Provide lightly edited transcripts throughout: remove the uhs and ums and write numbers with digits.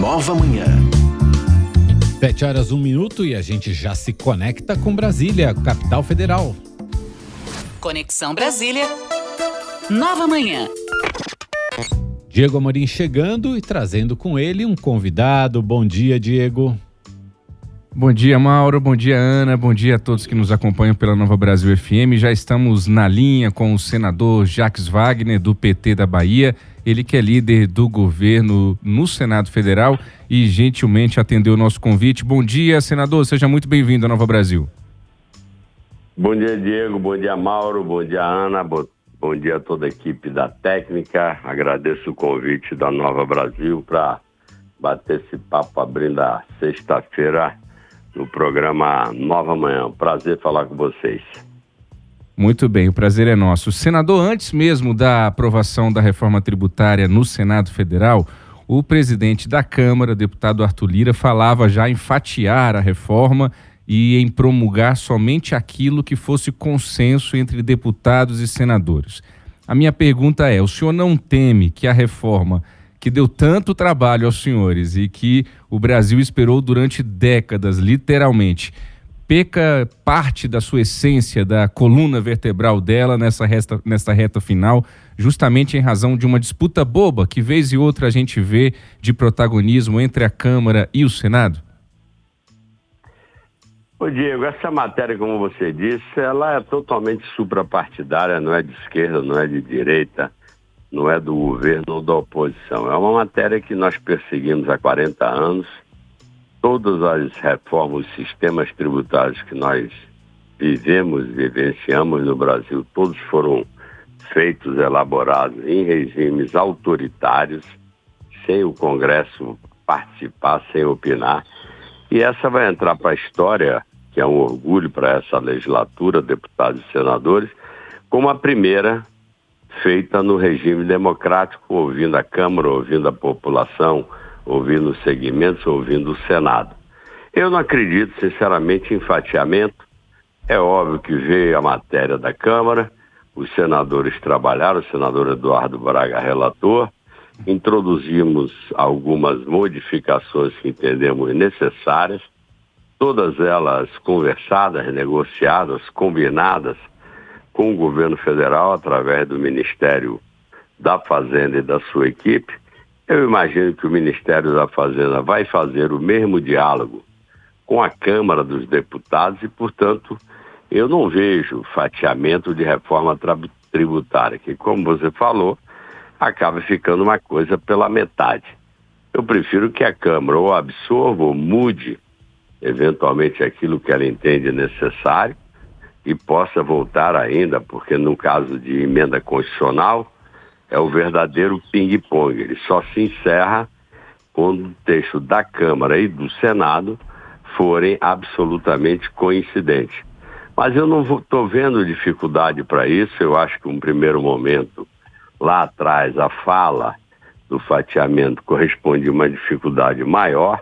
Nova Manhã. 7h01 e a gente já se conecta com Brasília, capital federal. Conexão Brasília, Nova Manhã. Diego Amorim chegando e trazendo com ele um convidado. Bom dia, Diego. Bom dia, Mauro. Bom dia, Ana. Bom dia a todos que nos acompanham pela Nova Brasil FM. Já estamos na linha com o senador Jacques Wagner, do PT da Bahia. Ele que é líder do governo no Senado Federal e gentilmente atendeu o nosso convite. Bom dia, senador. Seja muito bem-vindo à Nova Brasil. Bom dia, Diego. Bom dia, Mauro. Bom dia, Ana. Bom dia a toda a equipe da técnica. Agradeço o convite da Nova Brasil para bater esse papo abrindo a sexta-feira no programa Nova Manhã. Prazer falar com vocês. Muito bem, o prazer é nosso. Senador, antes mesmo da aprovação da reforma tributária no Senado Federal, o presidente da Câmara, deputado Arthur Lira, falava já em fatiar a reforma e em promulgar somente aquilo que fosse consenso entre deputados e senadores. A minha pergunta é, o senhor não teme que a reforma que deu tanto trabalho aos senhores e que o Brasil esperou durante décadas, literalmente, perca parte da sua essência, da coluna vertebral dela nessa reta final, justamente em razão de uma disputa boba que vez e outra a gente vê de protagonismo entre a Câmara e o Senado? Ô Diego, essa matéria, como você disse, ela é totalmente suprapartidária, não é de esquerda, não é de direita, não é do governo ou da oposição. É uma matéria que nós perseguimos há 40 anos. Todas as reformas, os sistemas tributários que nós vivenciamos no Brasil, todos foram feitos, elaborados em regimes autoritários, sem o Congresso participar, sem opinar. E essa vai entrar para a história, que é um orgulho para essa legislatura, deputados e senadores, como a primeira feita no regime democrático, ouvindo a Câmara, ouvindo a população, ouvindo os segmentos, ouvindo o Senado. Eu não acredito, sinceramente, em fatiamento. É óbvio que veio a matéria da Câmara, os senadores trabalharam, o senador Eduardo Braga, relator, introduzimos algumas modificações que entendemos necessárias, todas elas conversadas, negociadas, combinadas com o governo federal através do Ministério da Fazenda e da sua equipe. Eu imagino que o Ministério da Fazenda vai fazer o mesmo diálogo com a Câmara dos Deputados e, portanto, eu não vejo fatiamento de reforma tributária, que, como você falou, acaba ficando uma coisa pela metade. Eu prefiro que a Câmara ou absorva ou mude, eventualmente, aquilo que ela entende necessário e possa voltar ainda, porque no caso de emenda constitucional, é o verdadeiro ping-pong. Ele só se encerra quando o texto da Câmara e do Senado forem absolutamente coincidentes. Mas eu não estou vendo dificuldade para isso. Eu acho que um primeiro momento, lá atrás, a fala do fatiamento corresponde a uma dificuldade maior.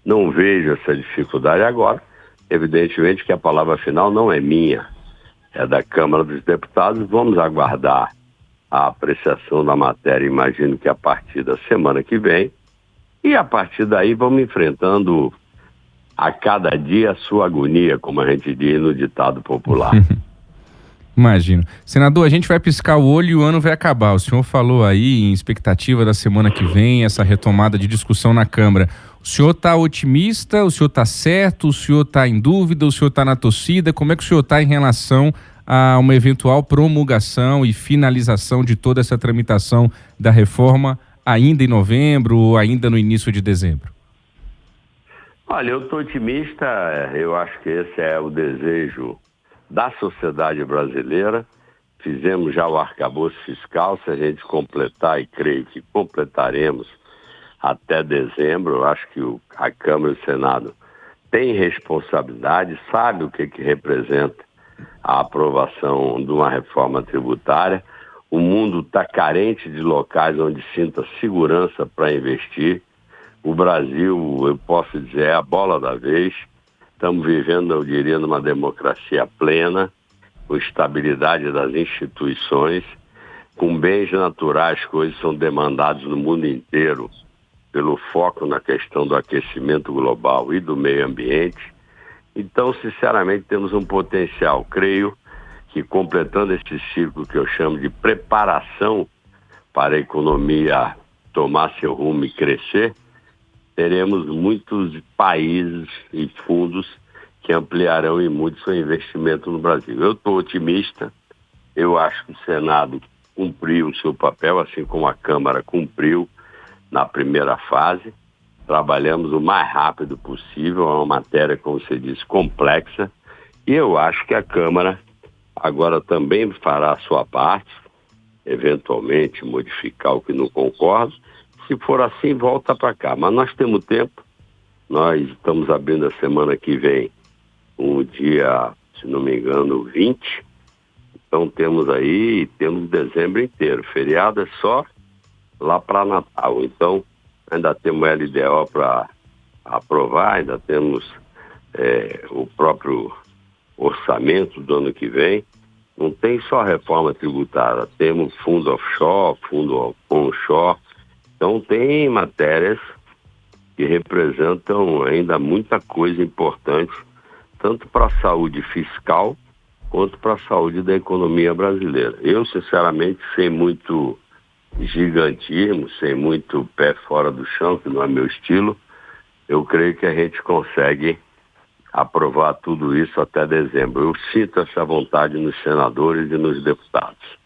Não vejo essa dificuldade agora. Evidentemente que a palavra final não é minha, é da Câmara dos Deputados. Vamos aguardar a apreciação da matéria, imagino que a partir da semana que vem, e a partir daí vamos enfrentando a cada dia a sua agonia, como a gente diz no ditado popular. Imagino. Senador, a gente vai piscar o olho e o ano vai acabar. O senhor falou aí em expectativa da semana que vem, essa retomada de discussão na Câmara. O senhor está otimista? O senhor está certo? O senhor está em dúvida? O senhor está na torcida? Como é que o senhor está em relação a uma eventual promulgação e finalização de toda essa tramitação da reforma ainda em novembro ou ainda no início de dezembro? Olha, eu estou otimista. Eu acho que esse é o desejo da sociedade brasileira. Fizemos já o arcabouço fiscal. Se a gente completar, e creio que completaremos até dezembro, eu acho que a Câmara e o Senado têm responsabilidade, sabe o que representa a aprovação de uma reforma tributária. O mundo está carente de locais onde sinta segurança para investir. O Brasil, eu posso dizer, é a bola da vez. Estamos vivendo, eu diria, numa democracia plena, com estabilidade das instituições, com bens naturais, coisas são demandados no mundo inteiro pelo foco na questão do aquecimento global e do meio ambiente. Então, sinceramente, temos um potencial. Creio que, completando esse ciclo que eu chamo de preparação para a economia tomar seu rumo e crescer, teremos muitos países e fundos que ampliarão e muito seu investimento no Brasil. Eu estou otimista, eu acho que o Senado cumpriu o seu papel, assim como a Câmara cumpriu na primeira fase. Trabalhamos o mais rápido possível, é uma matéria, como você disse, complexa, e eu acho que a Câmara agora também fará a sua parte, eventualmente modificar o que não concorda. Se for assim, volta para cá. Mas nós temos tempo, nós estamos abrindo a semana que vem, um dia, se não me engano, 20. Então temos dezembro inteiro. Feriado é só lá para Natal. Então ainda temos LDO para aprovar, ainda temos o próprio orçamento do ano que vem. Não tem só reforma tributária, temos fundo offshore, fundo onshore. Então tem matérias que representam ainda muita coisa importante, tanto para a saúde fiscal quanto para a saúde da economia brasileira. Eu, sinceramente, sem muito gigantismo, sem muito pé fora do chão, que não é meu estilo, eu creio que a gente consegue aprovar tudo isso até dezembro. Eu sinto essa vontade nos senadores e nos deputados.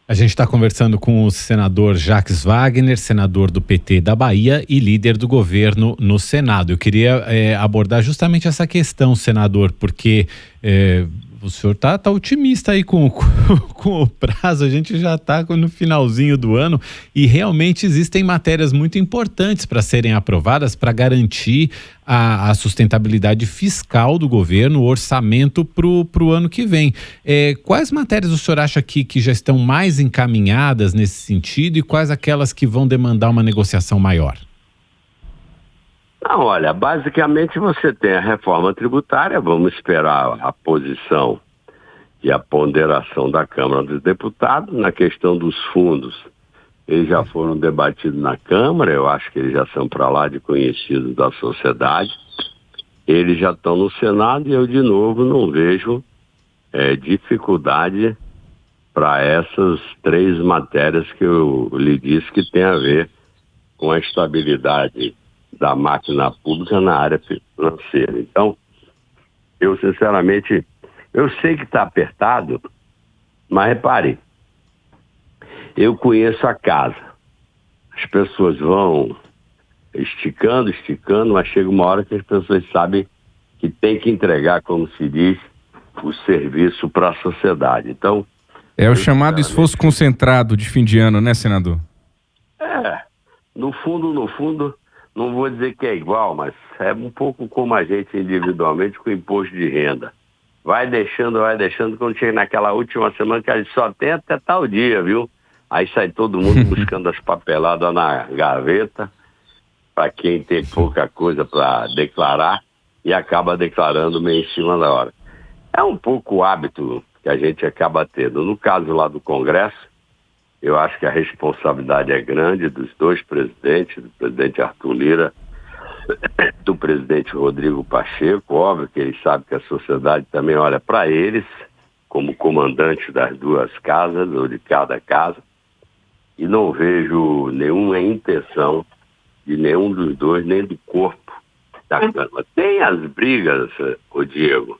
A gente está conversando com o senador Jacques Wagner, senador do PT da Bahia e líder do governo no Senado. Eu queria abordar justamente essa questão, senador, porque o senhor tá otimista aí com o prazo, a gente já está no finalzinho do ano e realmente existem matérias muito importantes para serem aprovadas para garantir a sustentabilidade fiscal do governo, o orçamento para o ano que vem. Quais matérias o senhor acha que já estão mais encaminhadas nesse sentido e quais aquelas que vão demandar uma negociação maior? Não, olha, basicamente você tem a reforma tributária, vamos esperar a posição e a ponderação da Câmara dos Deputados. Na questão dos fundos, eles já foram debatidos na Câmara, eu acho que eles já são para lá de conhecidos da sociedade. Eles já estão no Senado e eu, de novo, não vejo dificuldade para essas 3 matérias que eu lhe disse que tem a ver com a estabilidade da máquina pública na área financeira. Então, eu sinceramente, eu sei que está apertado, mas repare, eu conheço a casa. As pessoas vão esticando, mas chega uma hora que as pessoas sabem que tem que entregar, como se diz, o serviço para a sociedade. Então, é o chamado esforço concentrado de fim de ano, né, senador? No fundo, não vou dizer que é igual, mas é um pouco como a gente individualmente com o imposto de renda. Vai deixando, quando chega naquela última semana que a gente só tem até tal dia, viu? Aí sai todo mundo buscando as papeladas na gaveta, para quem tem pouca coisa para declarar, e acaba declarando meio em cima da hora. É um pouco o hábito que a gente acaba tendo. No caso lá do Congresso, eu acho que a responsabilidade é grande dos 2 presidentes, do presidente Arthur Lira, do presidente Rodrigo Pacheco. Óbvio que eles sabem que a sociedade também olha para eles como comandantes das 2 casas, ou de cada casa, e não vejo nenhuma intenção de nenhum dos 2, nem do corpo da Câmara. Tem as brigas, Diego,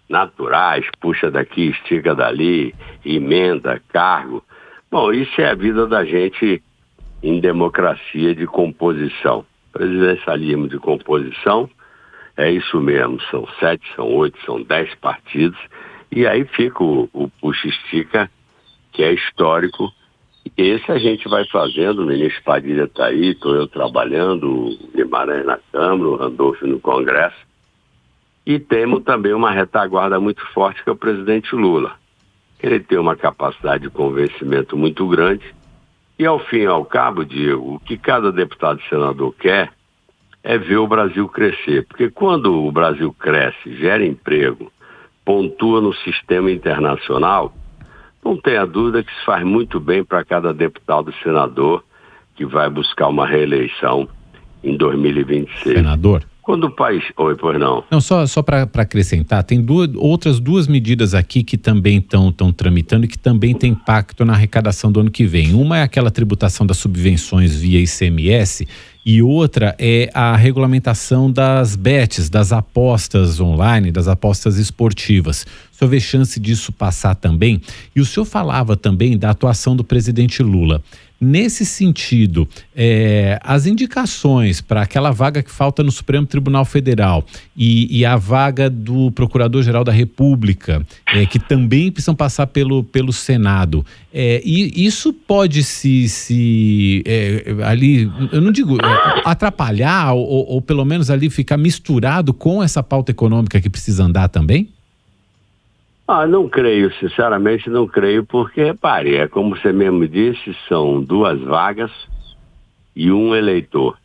naturais, puxa daqui, estica dali, emenda, cargo. Bom, isso é a vida da gente em democracia de composição. Presidencialismo de composição é isso mesmo, são 7, são 8, são 10 partidos, e aí fica o puxa-estica, que é histórico. Esse a gente vai fazendo, o ministro Padilha está aí, estou eu trabalhando, o Guimarães na Câmara, o Randolfo no Congresso, e temos também uma retaguarda muito forte, que é o presidente Lula. Ele tem uma capacidade de convencimento muito grande e, ao fim e ao cabo, Diego, o que cada deputado e senador quer é ver o Brasil crescer. Porque quando o Brasil cresce, gera emprego, pontua no sistema internacional, não tenha dúvida que se faz muito bem para cada deputado e senador que vai buscar uma reeleição em 2026. Senador? Quando o país... Oi, pois não. Não, só para acrescentar, tem outras duas medidas aqui que também estão tramitando e que também tem impacto na arrecadação do ano que vem. Uma é aquela tributação das subvenções via ICMS e outra é a regulamentação das bets, das apostas online, das apostas esportivas. O senhor vê chance disso passar também? E o senhor falava também da atuação do presidente Lula. Nesse sentido, as indicações para aquela vaga que falta no Supremo Tribunal Federal e a vaga do Procurador-Geral da República, que também precisam passar pelo Senado, e isso pode ali, eu não digo atrapalhar ou pelo menos ali ficar misturado com essa pauta econômica que precisa andar também? Não creio, sinceramente não creio, porque, repare, é como você mesmo disse, são 2 vagas e um eleitor.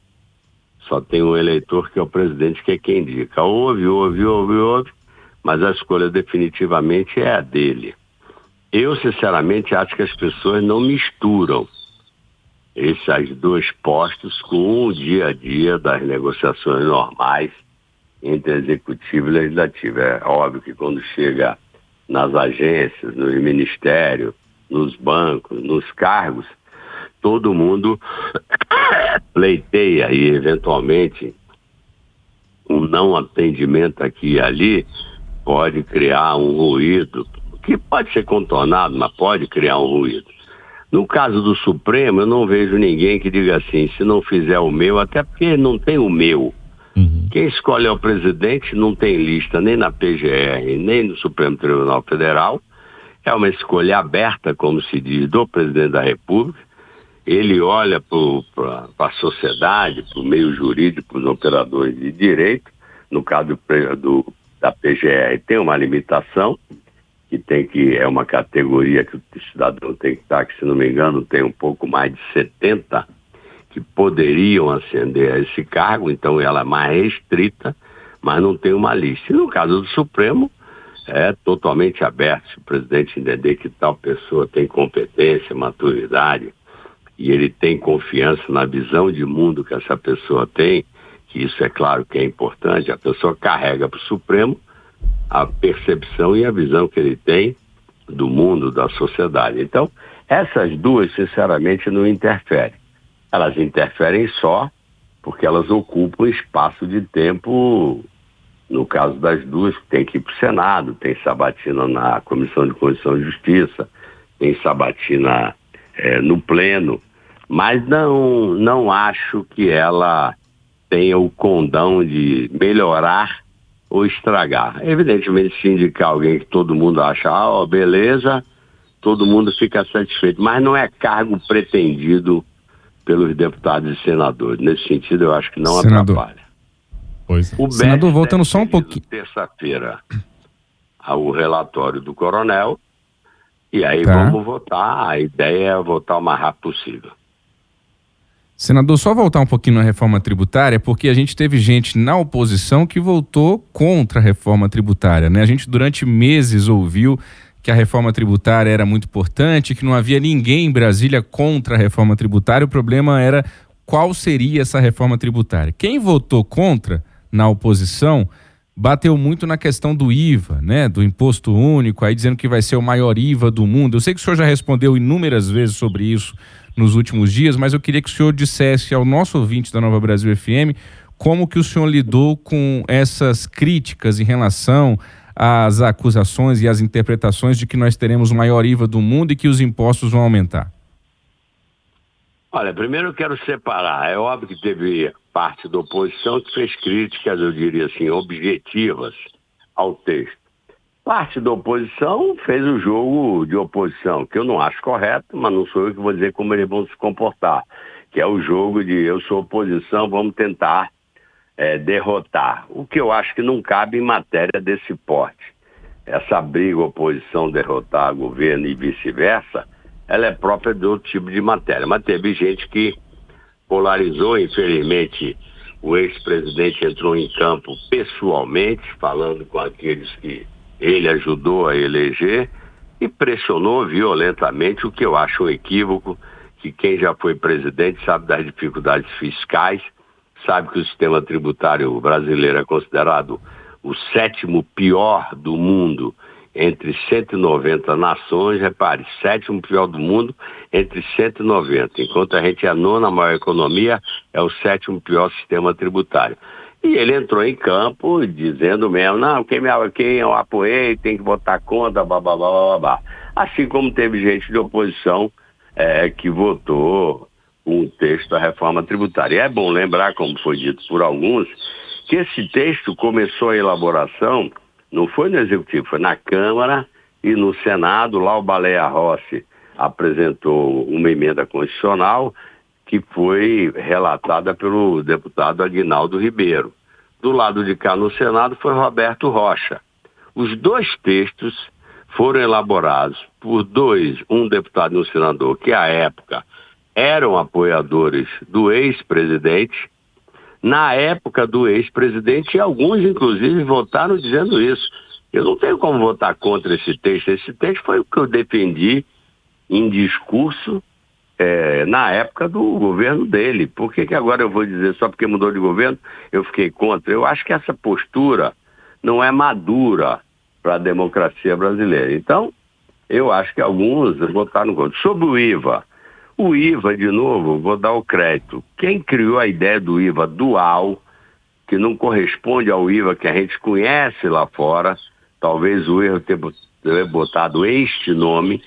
Só tem um eleitor que é o presidente, que é quem indica. Ouve, mas a escolha definitivamente é a dele. Eu, sinceramente, acho que as pessoas não misturam esses 2 postos com o dia a dia das negociações normais entre executivo e legislativo. É óbvio que quando chega nas agências, no ministério, nos bancos, nos cargos, todo mundo pleiteia e, eventualmente, um não atendimento aqui e ali pode criar um ruído, que pode ser contornado, mas pode criar um ruído. No caso do Supremo, eu não vejo ninguém que diga assim, se não fizer o meu, até porque não tem o meu. Quem escolhe é o presidente, não tem lista nem na PGR, nem no Supremo Tribunal Federal. É uma escolha aberta, como se diz, do presidente da República. Ele olha para a sociedade, para o meio jurídico, para os operadores de direito. No caso da PGR, tem uma limitação, que é uma categoria que o cidadão tem que estar, que, se não me engano, tem um pouco mais de 70 que poderiam ascender a esse cargo, então ela é mais restrita, mas não tem uma lista. E no caso do Supremo, é totalmente aberto. Se o presidente entender que tal pessoa tem competência, maturidade, e ele tem confiança na visão de mundo que essa pessoa tem, que isso é claro que é importante, a pessoa carrega para o Supremo a percepção e a visão que ele tem do mundo, da sociedade. Então, essas 2, sinceramente, não interferem. Elas interferem só porque elas ocupam espaço de tempo, no caso das 2, que tem que ir para o Senado, tem sabatina na Comissão de Constituição e Justiça, tem sabatina no Pleno, mas não acho que ela tenha o condão de melhorar ou estragar. Evidentemente, se indicar alguém que todo mundo acha, beleza, todo mundo fica satisfeito, mas não é cargo pretendido pelos deputados e senadores. Nesse sentido, eu acho que não atrapalha. Pois é. O senador, voltando só um pouquinho. Terça-feira, o relatório do coronel, e aí vamos votar. A ideia é votar o mais rápido possível. Senador, só voltar um pouquinho na reforma tributária, porque a gente teve gente na oposição que votou contra a reforma tributária, né? A gente durante meses ouviu que a reforma tributária era muito importante, que não havia ninguém em Brasília contra a reforma tributária. O problema era qual seria essa reforma tributária. Quem votou contra na oposição bateu muito na questão do IVA, né, do imposto único, aí dizendo que vai ser o maior IVA do mundo. Eu sei que o senhor já respondeu inúmeras vezes sobre isso nos últimos dias, mas eu queria que o senhor dissesse ao nosso ouvinte da Nova Brasil FM como que o senhor lidou com essas críticas em relação às acusações e às interpretações de que nós teremos o maior IVA do mundo e que os impostos vão aumentar. Olha, primeiro eu quero separar. É óbvio que teve parte da oposição que fez críticas, eu diria assim, objetivas ao texto. Parte da oposição fez o jogo de oposição, que eu não acho correto, mas não sou eu que vou dizer como eles vão se comportar, que é o jogo de eu sou oposição, vamos tentar derrotar. O que eu acho que não cabe em matéria desse porte. Essa briga oposição derrotar governo e vice-versa, ela é própria de outro tipo de matéria. Mas teve gente que polarizou, infelizmente o ex-presidente entrou em campo pessoalmente, falando com aqueles que ele ajudou a eleger e pressionou violentamente, o que eu acho um equívoco, que quem já foi presidente sabe das dificuldades fiscais, sabe que o sistema tributário brasileiro é considerado o 7º pior do mundo entre 190 nações. Repare, 7º pior do mundo entre 190. Enquanto a gente é a 9ª maior economia, é o 7º pior sistema tributário. E ele entrou em campo dizendo mesmo, não, quem eu apoiei tem que votar contra, blá, blá, blá, blá, blá. Assim como teve gente de oposição que votou um texto da reforma tributária. E é bom lembrar, como foi dito por alguns, que esse texto começou a elaboração, não foi no Executivo, foi na Câmara e no Senado. Lá o Baleia Rossi apresentou uma emenda constitucional que foi relatada pelo deputado Aguinaldo Ribeiro. Do lado de cá no Senado foi Roberto Rocha. Os dois textos foram elaborados por um deputado e um senador que à época eram apoiadores do ex-presidente. Na época do ex-presidente, e alguns inclusive votaram dizendo isso. Eu não tenho como votar contra esse texto. Esse texto foi o que eu defendi em discurso na época do governo dele. Por que agora eu vou dizer só porque mudou de governo eu fiquei contra? Eu acho que essa postura não é madura para a democracia brasileira. Então, eu acho que alguns votaram contra. Sobre o IVA, de novo, vou dar o crédito. Quem criou a ideia do IVA dual, que não corresponde ao IVA que a gente conhece lá fora, talvez o erro ter botado este nome,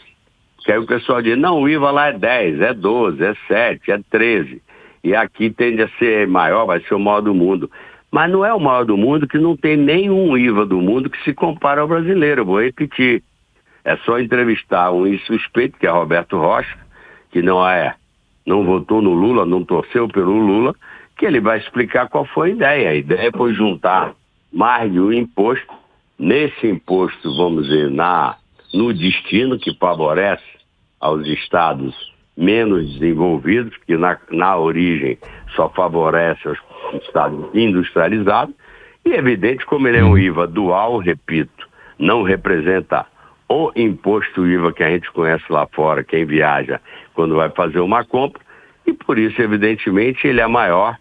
que aí o pessoal diz, não, o IVA lá é 10, é 12, é 7, é 13. E aqui tende a ser maior, vai ser o maior do mundo. Mas não é o maior do mundo, que não tem nenhum IVA do mundo que se compara ao brasileiro. Eu vou repetir. É só entrevistar um insuspeito, que é Roberto Rocha, que não votou no Lula, não torceu pelo Lula, que ele vai explicar qual foi a ideia. A ideia foi juntar mais de um imposto. Nesse imposto, vamos dizer, no destino, que favorece aos estados menos desenvolvidos, que na origem só favorece aos estados industrializados. E é evidente, como ele é um IVA dual, repito, não representa o imposto IVA que a gente conhece lá fora, quem viaja quando vai fazer uma compra, e por isso, evidentemente, ele é maior.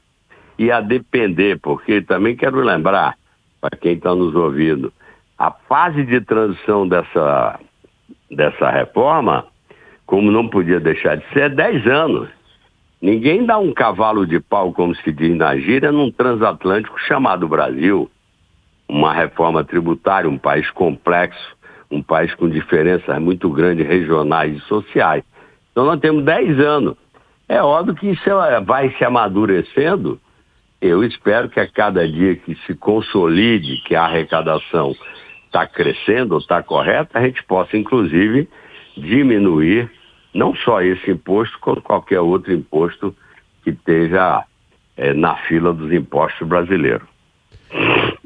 E a depender, porque também quero lembrar, para quem está nos ouvindo, a fase de transição dessa reforma, como não podia deixar de ser, é 10 anos. Ninguém dá um cavalo de pau, como se diz na gíria, num transatlântico chamado Brasil. Uma reforma tributária, um país complexo, um país com diferenças muito grandes regionais e sociais. Então nós temos 10 anos. É óbvio que isso vai se amadurecendo. Eu espero que a cada dia que se consolide que a arrecadação está crescendo ou está correta, a gente possa inclusive diminuir não só esse imposto, como qualquer outro imposto que esteja na fila dos impostos brasileiros.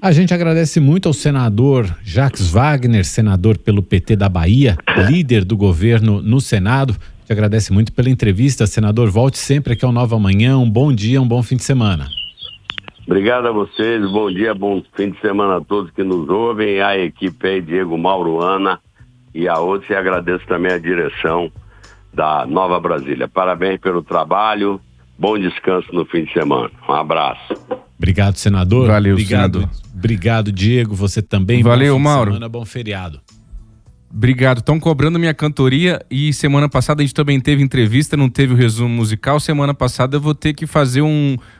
A gente agradece muito ao senador Jacques Wagner, senador pelo PT da Bahia, líder do governo no Senado. A gente agradece muito pela entrevista. Senador, volte sempre aqui ao Nova Manhã. Um bom dia, um bom fim de semana. Obrigado a vocês, bom dia, bom fim de semana a todos que nos ouvem, a equipe aí, Diego, Mauro, Ana e a outros, e agradeço também a direção da Nova Brasília. Parabéns pelo trabalho, bom descanso no fim de semana. Um abraço. Obrigado, senador. Valeu, obrigado, senador. Obrigado, Diego, você também. Valeu, bom fim Mauro. de semana, bom feriado. Obrigado. Estão cobrando minha cantoria e semana passada a gente também teve entrevista, não teve o resumo musical. Semana passada eu vou ter que fazer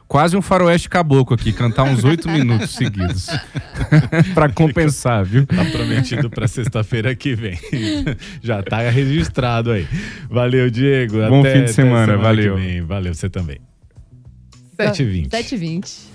quase um faroeste caboclo aqui, cantar uns 8 minutos seguidos. Pra compensar, viu? Tá prometido pra sexta-feira que vem. Já tá registrado aí. Valeu, Diego. Bom fim de semana, valeu. Valeu, você também. 7h20. 7h20.